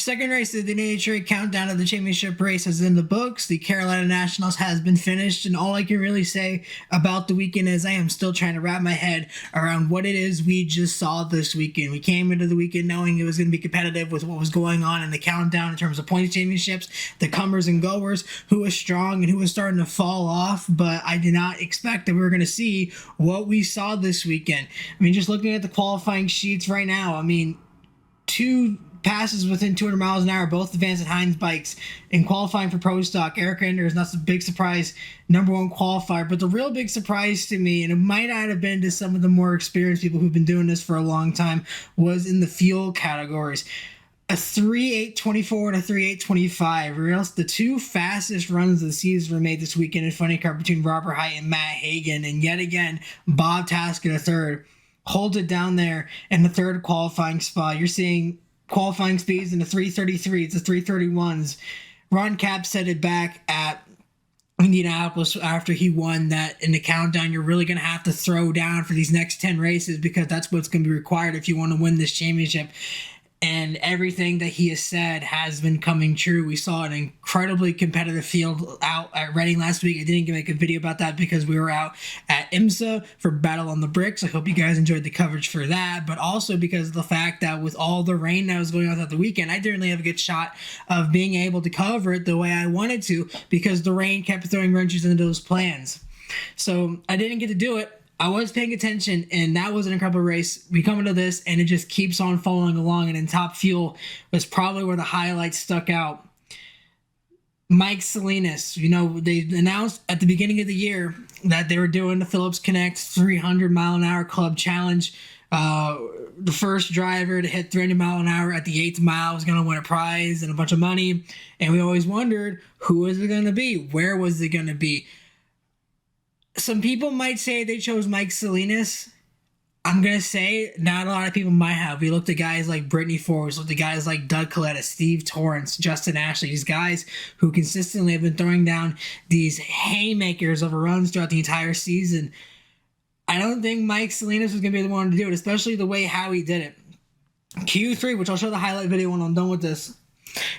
Second race of the NHRA Countdown of the championship race is in the books. The Carolina Nationals has been finished, and all I can really say about the weekend is I am still trying to wrap my head around what it is we just saw this weekend. We came into the weekend knowing it was going to be competitive with what was going on in the countdown in terms of points championships, the comers and goers, who was strong and who was starting to fall off, but I did not expect that we were going to see what we saw this weekend. I mean, just looking at the qualifying sheets right now, I mean, two passes within 200 miles an hour, both the Vance and Hines bikes in qualifying for Pro Stock. Eric Enders, that's a big surprise, #1 qualifier. But the real big surprise to me, and it might not have been to some of the more experienced people who've been doing this for a long time, was in the fuel categories. A 3.824 and a 3.825. The two fastest runs of the season were made this weekend in funny car between Robert Height and Matt Hagan. And yet again, Bob Taskett, a third, holds it down there in the third qualifying spot. You're seeing qualifying speeds in the 333s, the 331s. Ron Capps said it back at Indianapolis after he won that in the countdown, you're really going to have to throw down for these next 10 races because that's what's going to be required if you want to win this championship. And everything that he has said has been coming true. We saw an incredibly competitive field out at Reading last week. I didn't make a video about that because we were out at IMSA for Battle on the Bricks. I hope you guys enjoyed the coverage for that, but also because of the fact that with all the rain that was going on throughout the weekend, I didn't really have a good shot of being able to cover it the way I wanted to because the rain kept throwing wrenches into those plans. So I didn't get to do it. I was paying attention, and that was an incredible race. We come into this, and it just keeps on following along, and in Top Fuel was probably where the highlights stuck out. Mike Salinas, they announced at the beginning of the year that they were doing the Phillips Connect 300-mile-an-hour club challenge. The first driver to hit 300 mile an hour at the 8th mile was going to win a prize and a bunch of money, and we always wondered, who was it going to be? Where was it going to be? Some people might say they chose Mike Salinas. I'm going to say not a lot of people might have. We looked at guys like Brittany Forbes, looked at guys like Doug Coletta, Steve Torrance, Justin Ashley, these guys who consistently have been throwing down these haymakers of runs throughout the entire season. I don't think Mike Salinas was going to be the one to do it, especially the way how he did it. Q3, which I'll show the highlight video when I'm done with this,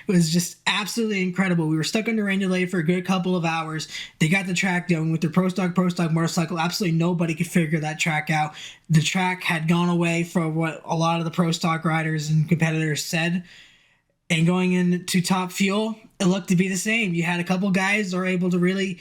it was just absolutely incredible. We were stuck under rain delay for a good couple of hours. They got the track done with their Pro Stock motorcycle. Absolutely nobody could figure that track out. The track had gone away from what a lot of the Pro Stock riders and competitors said. And going into Top Fuel, it looked to be the same. You had a couple guys that were able to really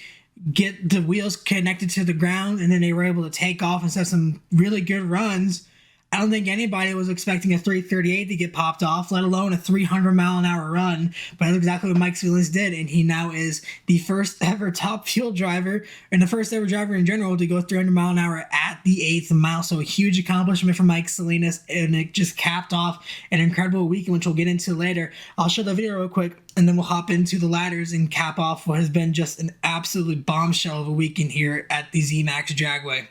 get the wheels connected to the ground, and then they were able to take off and set some really good runs. I don't think anybody was expecting a 338 to get popped off, let alone a 300-mile-an-hour run. But that's exactly what Mike Salinas did, and he now is the first ever Top Fuel driver and the first ever driver in general to go 300 mile an hour at the 8th mile. So a huge accomplishment for Mike Salinas, and it just capped off an incredible weekend, which we'll get into later. I'll show the video real quick, and then we'll hop into the ladders and cap off what has been just an absolutely bombshell of a weekend here at the ZMax Dragway.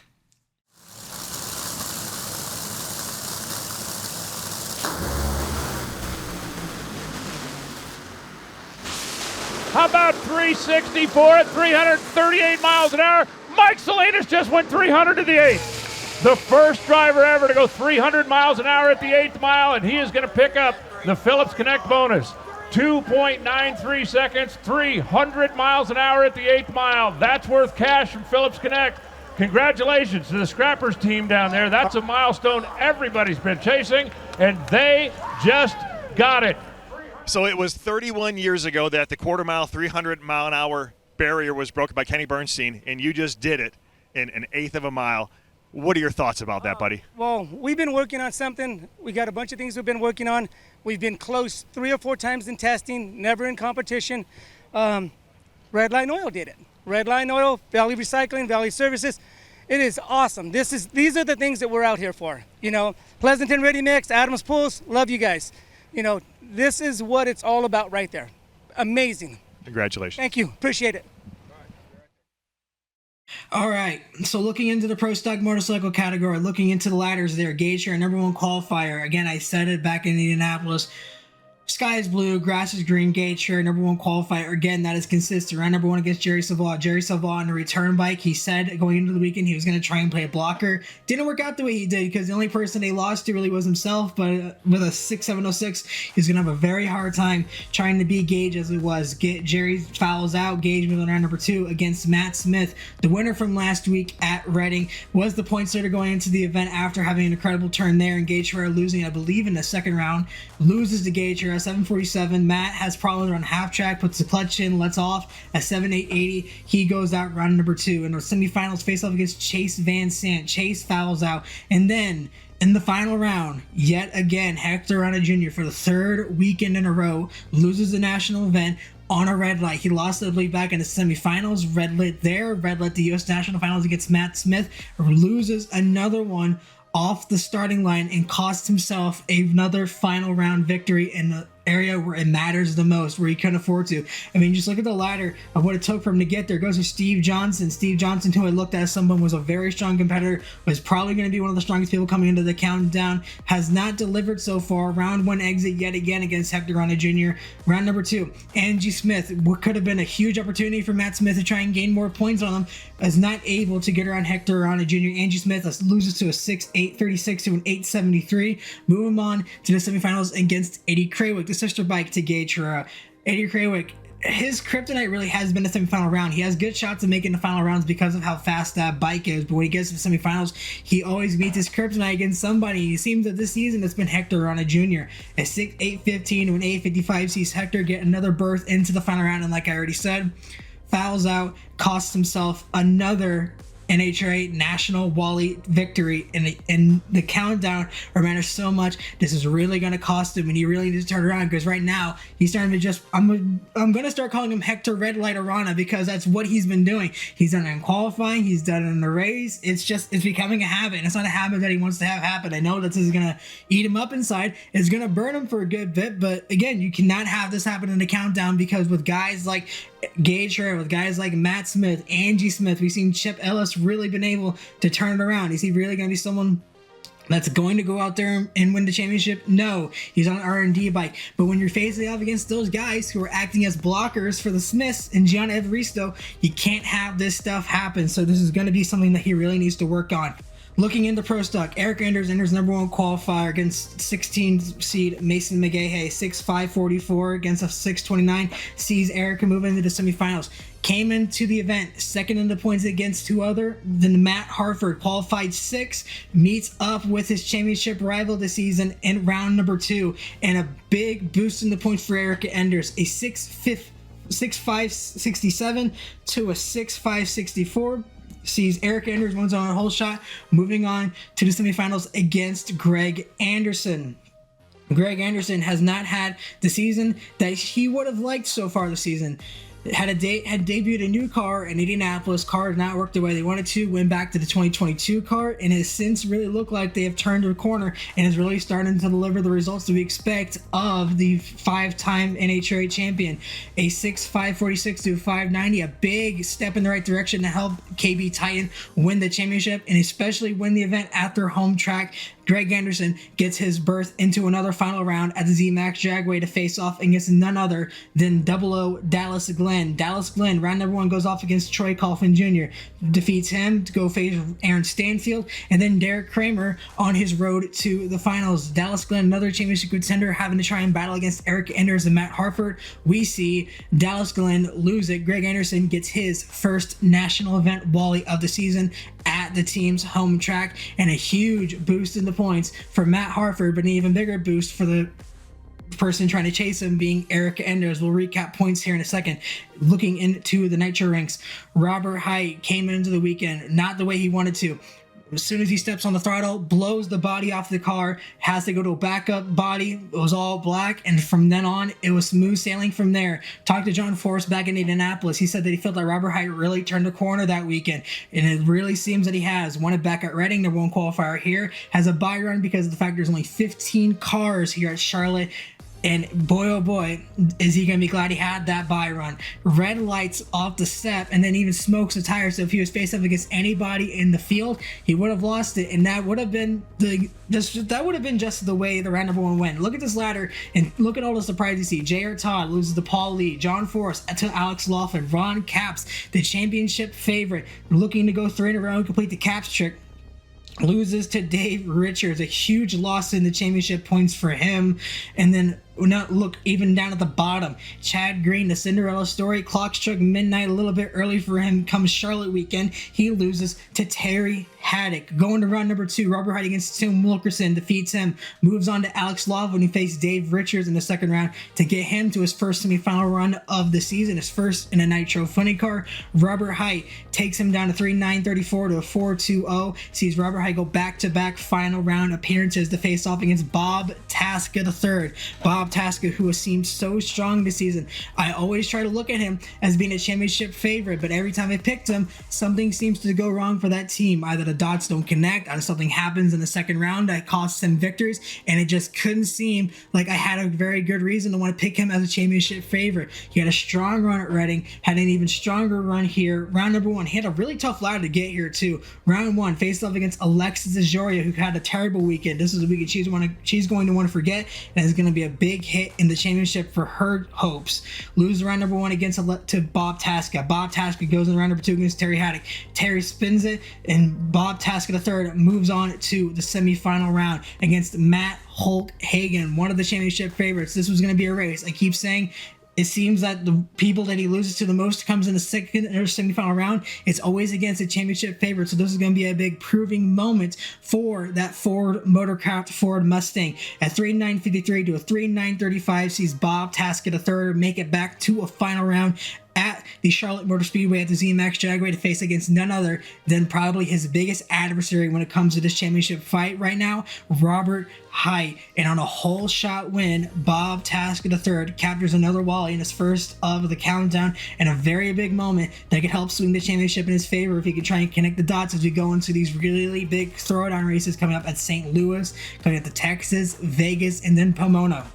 How about 364 at 338 miles an hour? Mike Salinas just went 300 to the 8th. The first driver ever to go 300 miles an hour at the 8th mile, and he is going to pick up the Phillips Connect bonus. 2.93 seconds, 300 miles an hour at the 8th mile. That's worth cash from Phillips Connect. Congratulations to the Scrappers team down there. That's a milestone everybody's been chasing, and they just got it. So it was 31 years ago that the quarter-mile, 300-mile-an-hour barrier was broken by Kenny Bernstein, and you just did it in an eighth of a mile. What are your thoughts about that, buddy? Well, we've been working on something. We got a bunch of things we've been working on. We've been close 3 or 4 times in testing, never in competition. Redline Oil did it. Redline Oil, Valley Recycling, Valley Services. It is awesome. These are the things that we're out here for. Pleasanton Ready Mix, Adams Pools, love you guys. This is what it's all about right there. Amazing. Congratulations. Thank you. Appreciate it. All right, so looking into the Pro Stock motorcycle category, looking into the ladders there, Gage here, #1 qualifier. Again, I said it back in Indianapolis. sky is blue, grass is green, Gator, number one qualifier. Again, that is consistent. Round number one against Jerry Savard. Jerry Savard on a return bike. He said going into the weekend he was going to try and play a blocker. Didn't work out the way he did because the only person they lost to really was himself. But with a 6.706, he's going to have a very hard time trying to beat Gage as it was. Jerry fouls out. Gage moving on round number two against Matt Smith. The winner from last week at Reading was the points leader going into the event after having an incredible turn there. And Gator losing, I believe, in the second round. Loses to Gator at 747. Matt has problems on half track, puts the clutch in, lets off at 7.880. He goes out round number two. In the semifinals, face off against Chase Van Sant. Chase fouls out. And then in the final round, yet again, Hector Rana Jr. for the third weekend in a row loses the national event on a red light. He lost, I believe, back in the semifinals. Red lit there. Red lit the U.S. National Finals against Matt Smith. Loses another one off the starting line and cost himself another final round victory in the area where it matters the most, where he couldn't afford to. I mean, just look at the ladder of what it took for him to get there. It goes to Steve Johnson. Steve Johnson, who I looked at as someone was a very strong competitor, was probably going to be one of the strongest people coming into the countdown, has not delivered so far. Round one exit yet again against Hector Rana Jr. Round number two, Angie Smith, what could have been a huge opportunity for Matt Smith to try and gain more points on him, is not able to get around Hector Rana Jr. Angie Smith loses to a 6.836 to an 8.73. Moving on to the semifinals against Eddie Krawick, the sister bike to Gator. Eddie Krawick, his kryptonite really has been the semifinal round. He has good shots of making the final rounds because of how fast that bike is, but when he gets to the semifinals, he always beats his kryptonite against somebody. It seems that this season it's been Hector Rana Jr. A 6.815 to an 8.55 sees Hector get another berth into the final round, and like I already said, fouls out, costs himself another NHRA National Wally victory in the countdown matters so much. This is really going to cost him, and he really needs to turn around, because right now he's starting to just I'm going to start calling him Hector Red Light Arana, because that's what he's been doing. He's done it in qualifying, he's done it in the race. It's becoming a habit, and it's not a habit that he wants to have happen. I know that this is going to eat him up inside. It's going to burn him for a good bit, but again, you cannot have this happen in the countdown, because with guys like Gator, with guys like Matt Smith, Angie Smith, we've seen Chip Ellis really been able to turn it around. Is he really going to be someone that's going to go out there and win the championship? No, he's on an R&D bike. But when you're facing off against those guys who are acting as blockers for the Smiths and Gian Evaristo, you can't have this stuff happen. So this is going to be something that he really needs to work on. Looking into Pro Stock, Eric Enders enters number one qualifier against 16 seed Mason McGahey. 6.544 against a 6.29 sees Eric move into the semifinals. Came into the event second in the points against two other than Matt Harford. Qualified sixth, meets up with his championship rival this season in round number two, and a big boost in the points for Eric Enders. A 6.567 to a 6.564. Sees Eric Enders wins on a whole shot, moving on to the semifinals against Greg Anderson. Greg Anderson has not had the season that he would have liked so far this season. Had debuted a new car in Indianapolis. Car did not work the way they wanted to. Went back to the 2022 car, and has since really looked like they have turned a corner and is really starting to deliver the results that we expect of the five-time NHRA champion. A 6.546 to 5.90, a big step in the right direction to help KB Titan win the championship, and especially win the event at their home track. Greg Anderson gets his berth into another final round at the ZMax Dragway to face off against none other than 00 Dallas Glenn. Dallas Glenn, round number one, goes off against Troy Coughlin Jr. Defeats him to go face Aaron Stanfield, and then Derek Kramer on his road to the finals. Dallas Glenn, another championship contender, having to try and battle against Eric Enders and Matt Harford. We see Dallas Glenn lose it. Greg Anderson gets his first national event Wally of the season at the team's home track, and a huge boost in the points for Matt Harford, but an even bigger boost for the person trying to chase him being Eric Enders. We'll recap points here in a second. Looking into the Nitro ranks, Robert Height came into the weekend not the way he wanted to. As soon as he steps on the throttle, blows the body off the car, has to go to a backup body. It was all black, and from then on, it was smooth sailing from there. Talked to John Forrest back in Indianapolis. He said that he felt that Robert Height really turned the corner that weekend, and it really seems that he has. Won it back at Reading, number one qualifier here. Has a bye run because of the fact there's only 15 cars here at Charlotte. And boy, oh boy, is he going to be glad he had that bye run. Red lights off the step and then even smokes the tire. So if he was faced up against anybody in the field, he would have lost it. And that would have been just the way the round number 1 went. Look at this ladder and look at all the surprises you see. J.R. Todd loses to Paul Lee. John Forrest to Alex Laughlin. Ron Capps, the championship favorite, looking to go 3 in a row and complete the Capps trick, loses to Dave Richards, a huge loss in the championship points for him. And then now look, even down at the bottom, Chad Green, the Cinderella story, clock struck midnight a little bit early for him come Charlotte weekend. He loses to Terry Haddock. Going to round number 2, Robert Hyde against Tim Wilkerson, defeats him, moves on to Alex Love when he faced Dave Richards in the second round to get him to his first semifinal run of the season, his first in a Nitro Funny Car. Robert Hyde takes him down to 3.934 to a 4.20, sees Robert Hyde go back-to-back final round appearances to face off against Bob Tasca III. Bob Tasca, who has seemed so strong this season. I always try to look at him as being a championship favorite, but every time I picked him, something seems to go wrong for that team. Either the dots don't connect, either something happens in the second round that costs him victories, and it just couldn't seem like I had a very good reason to want to pick him as a championship favorite. He had a strong run at Reading, had an even stronger run here. Round number 1, he had a really tough ladder to get here too. Round 1, faced off against Alexis Ajoria, who had a terrible weekend. This is a weekend she's going to want to forget, and it's going to be a big hit in the championship for her hopes. Lose round number 1 against to Bob Tasca. Bob Tasca goes in round number 2 against Terry Haddock. Terry spins it, and Bob Tasca III moves on to the semifinal round against Matt Hulk Hagen, one of the championship favorites. This was going to be a race. I keep saying it seems that the people that he loses to the most comes in the second or semifinal round. It's always against a championship favorite. So this is going to be a big proving moment for that Ford Motorcraft Ford Mustang. At 3.953 to a 3.935, sees Bob Tasca III make it back to a final round at the Charlotte Motor Speedway at the ZMax Dragway to face against none other than probably his biggest adversary when it comes to this championship fight right now, Robert Hyde. And on a whole shot win, Bob Tasca III captures another Wally in his first of the countdown, and a very big moment that could help swing the championship in his favor if he can try and connect the dots as we go into these really big throwdown races coming up at St. Louis, coming up to Texas, Vegas, and then Pomona.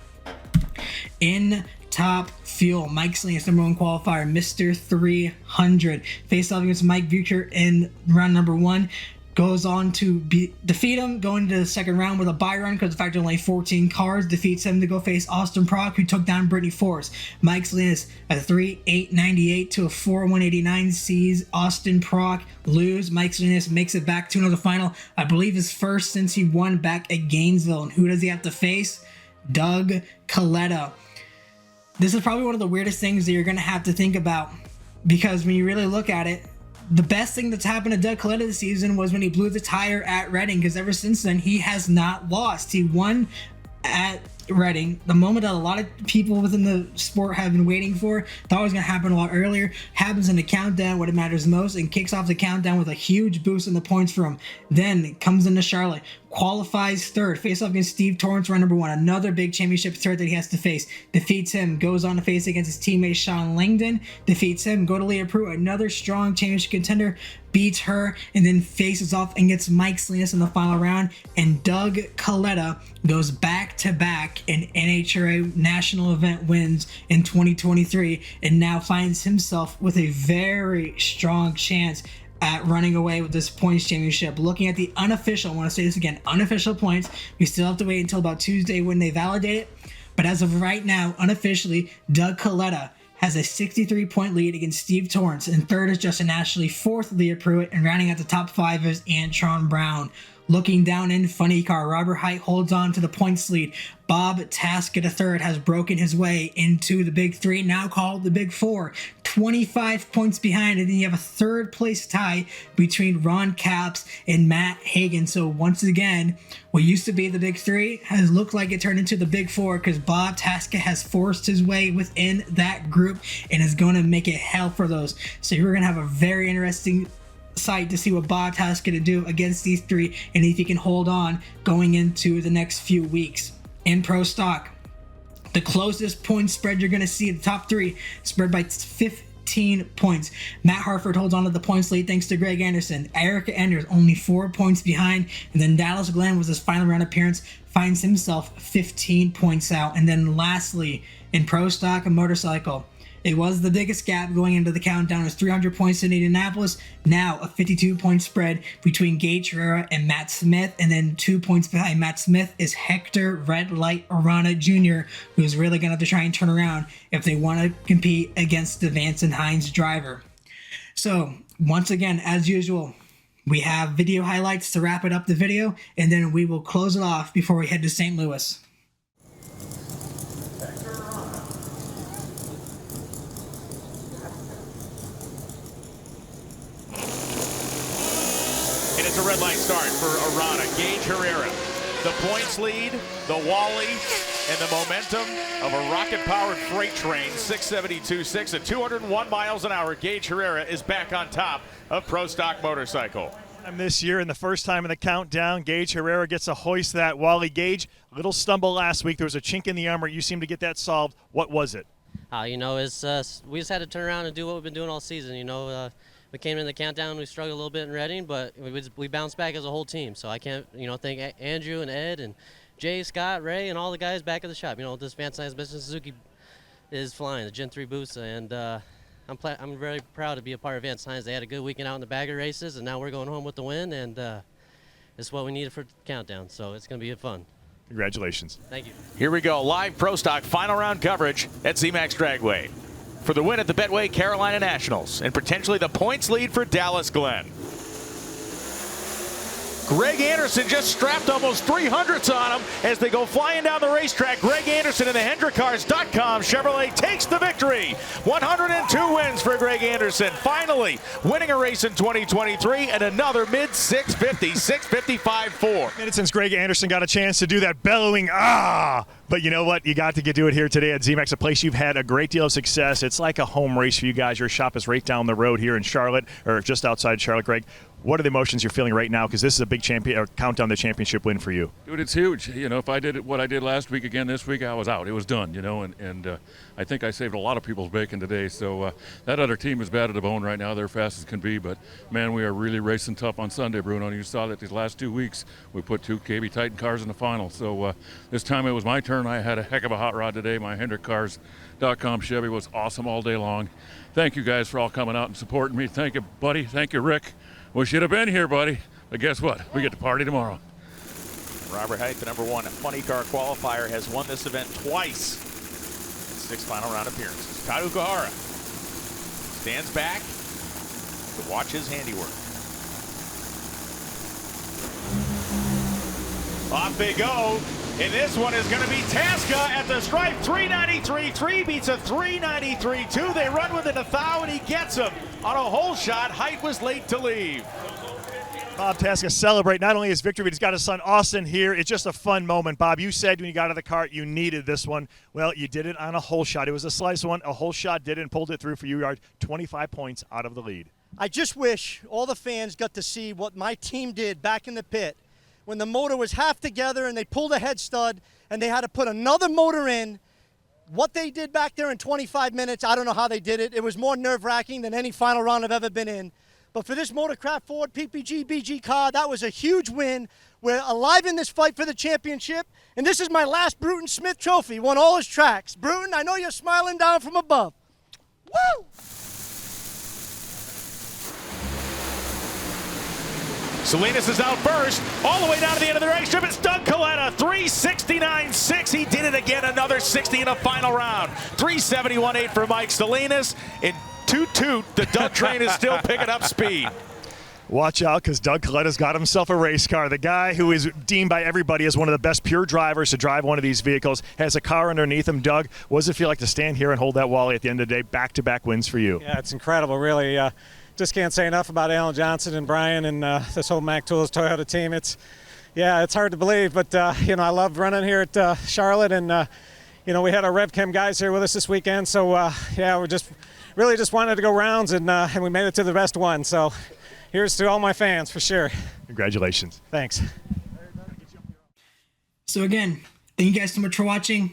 In Top Fuel, Mike Salinas, number 1 qualifier, Mr. 300, faced off against Mike Bucher in round number 1. Goes on to defeat him, going into the second round with a bye run because the fact there are only 14 cars. Defeats him to go face Austin Prock, who took down Brittany Forrest. Mike Salinas at a 3.898 to a 4.189 sees Austin Prock lose. Mike Salinas makes it back to another final. I believe his first since he won back at Gainesville. And who does he have to face? Doug Coletta. This is probably one of the weirdest things that you're going to have to think about, because when you really look at it, the best thing that's happened to Doug Coletta this season was when he blew the tire at Reading, because ever since then, he has not lost. He won at Reading, the moment that a lot of people within the sport have been waiting for. Thought it was going to happen a lot earlier. Happens in the countdown when it matters most, and kicks off the countdown with a huge boost in the points for him. Then comes into Charlotte, qualifies third, face off against Steve Torrance, round number 1, another big championship threat that he has to face. Defeats him, goes on to face against his teammate Sean Langdon, defeats him, go to Leah Pruitt, another strong championship contender, beats her, and then faces off and gets Mike Salinas in the final round. And Doug Coletta goes back-to-back in NHRA national event wins in 2023, and now finds himself with a very strong chance at running away with this points championship. Looking at the unofficial, I want to say this again, unofficial points, we still have to wait until about Tuesday when they validate it, but as of right now, unofficially, Doug Coletta has a 63-point lead against Steve Torrance, and third is Justin Ashley, fourth Leah Pruitt, and rounding out the top 5 is Antron Brown. Looking down in Funny Car, Robert Hyde holds on to the points lead. Bob Tasca III has broken his way into the Big 3, now called the Big 4. 25 points behind, and then you have a third place tie between Ron Capps and Matt Hagen. So once again, what used to be the Big 3 has looked like it turned into the Big 4, because Bob Tasca has forced his way within that group and is going to make it hell for those. So you're going to have a very interesting sight to see what Bob Tasca to do against these 3, and if he can hold on going into the next few weeks. In Pro Stock, the closest point spread you're going to see, the top 3 spread by 15 points. Matt Harford holds on to the points lead thanks to Greg Anderson. Erica Enders only 4 points behind, and then Dallas Glenn was his final round appearance, finds himself 15 points out. And then lastly, in Pro Stock Motorcycle, it was the biggest gap going into the countdown. It was 300 points in Indianapolis. Now a 52-point spread between Gage Herrera and Matt Smith. And then 2 points behind Matt Smith is Hector Red Light Arana Jr., who's really going to have to try and turn around if they want to compete against the Vance and Hines driver. So once again, as usual, we have video highlights to wrap it up the video, and then we will close it off before we head to St. Louis. And it's a red light start for Arana. Gage Herrera. The points lead, the Wally, and the momentum of a rocket-powered freight train, 672.6 at 201 miles an hour. Gage Herrera is back on top of Pro Stock Motorcycle. This year, and the first time in the countdown, Gage Herrera gets to hoist that Wally. Gage, little stumble last week. There was a chink in the armor. You seem to get that solved. What was it? It's we just had to turn around and do what we've been doing all season. We came in the countdown, we struggled a little bit in Reading, but we bounced back as a whole team. So I can't, thank Andrew and Ed and Jay, Scott, Ray, and all the guys back at the shop. This Vance Hines business, Suzuki is flying, the Gen 3 Busa, and I'm very proud to be a part of Vance Hines. They had a good weekend out in the bagger races, and now we're going home with the win, and it's what we needed for the countdown. So it's going to be fun. Congratulations. Thank you. Here we go, live Pro Stock final round coverage at ZMax Dragway. For the win at the BetWay Carolina Nationals and potentially the points lead for Dallas Glenn. Greg Anderson just strapped almost 300s on him as they go flying down the racetrack. Greg Anderson in the HendrickCars.com Chevrolet takes the victory. 102 wins for Greg Anderson. Finally winning a race in 2023 and another mid-650, 655.4. Minutes since Greg Anderson got a chance to do that bellowing, ah! But you know what? You got to do it here today at ZMax, a place you've had a great deal of success. It's like a home race for you guys. Your shop is right down the road here in Charlotte, or just outside Charlotte. Greg, what are the emotions you're feeling right now? Because this is a big countdown the championship win for you. Dude, it's huge. If I did what I did last week again this week, I was out. It was done, and I think I saved a lot of people's bacon today. So that other team is bad to the bone right now. They're fast as can be, but man, we are really racing tough on Sunday, Bruno. You saw that these last 2 weeks we put 2 KB Titan cars in the final. So this time it was my turn. I had a heck of a hot rod today. My HendrickCars.com Chevy was awesome all day long. Thank you guys for all coming out and supporting me. Thank you, buddy. Thank you, Rick. Wish you'd have been here, buddy. But guess what? We get to party tomorrow. Robert Height, the #1 funny car qualifier, has won this event twice. 6 final round appearances. Kyle Kahara stands back to watch his handiwork. Off they go. And this one is going to be Tasca at the stripe. 393.3 beats a 393.2. They run within a thou, and he gets him on a hole shot. Height was late to leave. Bob Tasca celebrate not only his victory, but he's got his son Austin here. It's just a fun moment. Bob, you said when you got out of the cart you needed this one. Well, you did it on a hole shot. It was a slice one. A hole shot did it and pulled it through for you. You are 25 points out of the lead. I just wish all the fans got to see what my team did back in the pit when the motor was half together and they pulled a head stud and they had to put another motor in. What they did back there in 25 minutes, I don't know how they did it. It was more nerve-wracking than any final round I've ever been in. But for this Motorcraft Ford PPG BG car, that was a huge win. We're alive in this fight for the championship, and this is my last Bruton Smith trophy. Won all his tracks. Bruton, I know you're smiling down from above. Woo! Salinas is out first, all the way down to the end of the race strip. It's Doug Coletta, 369.6. He did it again, another 60 in a final round. 371.8 for Mike Salinas. And toot, the Doug train is still picking up speed. Watch out, because Doug Coletta's got himself a race car. The guy who is deemed by everybody as one of the best pure drivers to drive one of these vehicles has a car underneath him. Doug, what does it feel like to stand here and hold that Wally at the end of the day? Back-to-back wins for you. Yeah, it's incredible, really. Just can't say enough about Alan Johnson and Brian and this whole Mac Tools Toyota team. It's hard to believe, but I love running here at Charlotte, and we had our RevChem guys here with us this weekend, so we just wanted to go rounds, and we made it to the best one. So here's to all my fans for sure. Congratulations. Thanks. So again, thank you guys so much for watching.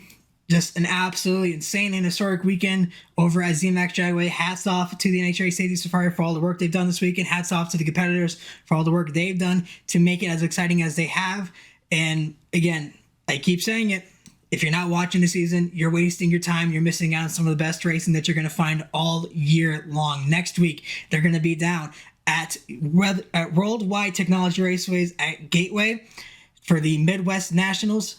Just an absolutely insane and historic weekend over at ZMax Dragway. Hats off to the NHRA Safety Safari for all the work they've done this weekend. Hats off to the competitors for all the work they've done to make it as exciting as they have. And again, I keep saying it. If you're not watching the season, you're wasting your time. You're missing out on some of the best racing that you're going to find all year long. Next week, they're going to be down at Worldwide Technology Raceways at Gateway for the Midwest Nationals.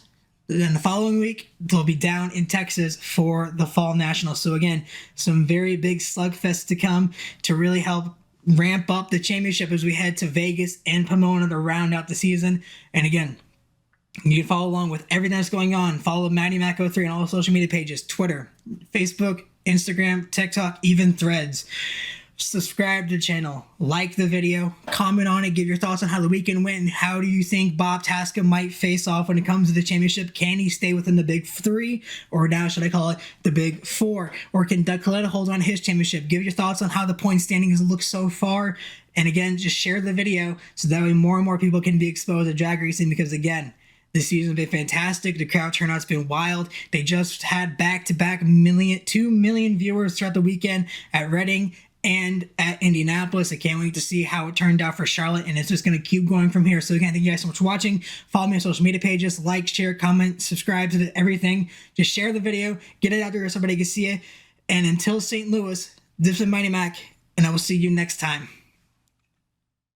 Then the following week, they'll be down in Texas for the Fall Nationals. So again, some very big slugfests to come to really help ramp up the championship as we head to Vegas and Pomona to round out the season. And again, you can follow along with everything that's going on. Follow Matty Mac 03 on all social media pages, Twitter, Facebook, Instagram, TikTok, even Threads. Subscribe to the channel, like the video, comment on it, give your thoughts on how the weekend went, and how do you think Bob Tasca might face off when it comes to the championship? Can he stay within the big three, or now should I call it the big four? Or can Doug Coletta hold on to his championship? Give your thoughts on how the point standings look so far. And again, just share the video so that way more and more people can be exposed to drag racing, because again, this season's been fantastic. The crowd turnout's been wild. They just had back-to-back 2 million viewers throughout the weekend at Reading and at Indianapolis. I can't wait to see how it turned out for Charlotte, and it's just going to keep going from here. So again, thank you guys so much for watching. Follow me on social media pages. Like, share, comment, subscribe to everything. Just share the video. Get it out there so everybody can see it. And until St. Louis, this is Mighty Mac, and I will see you next time.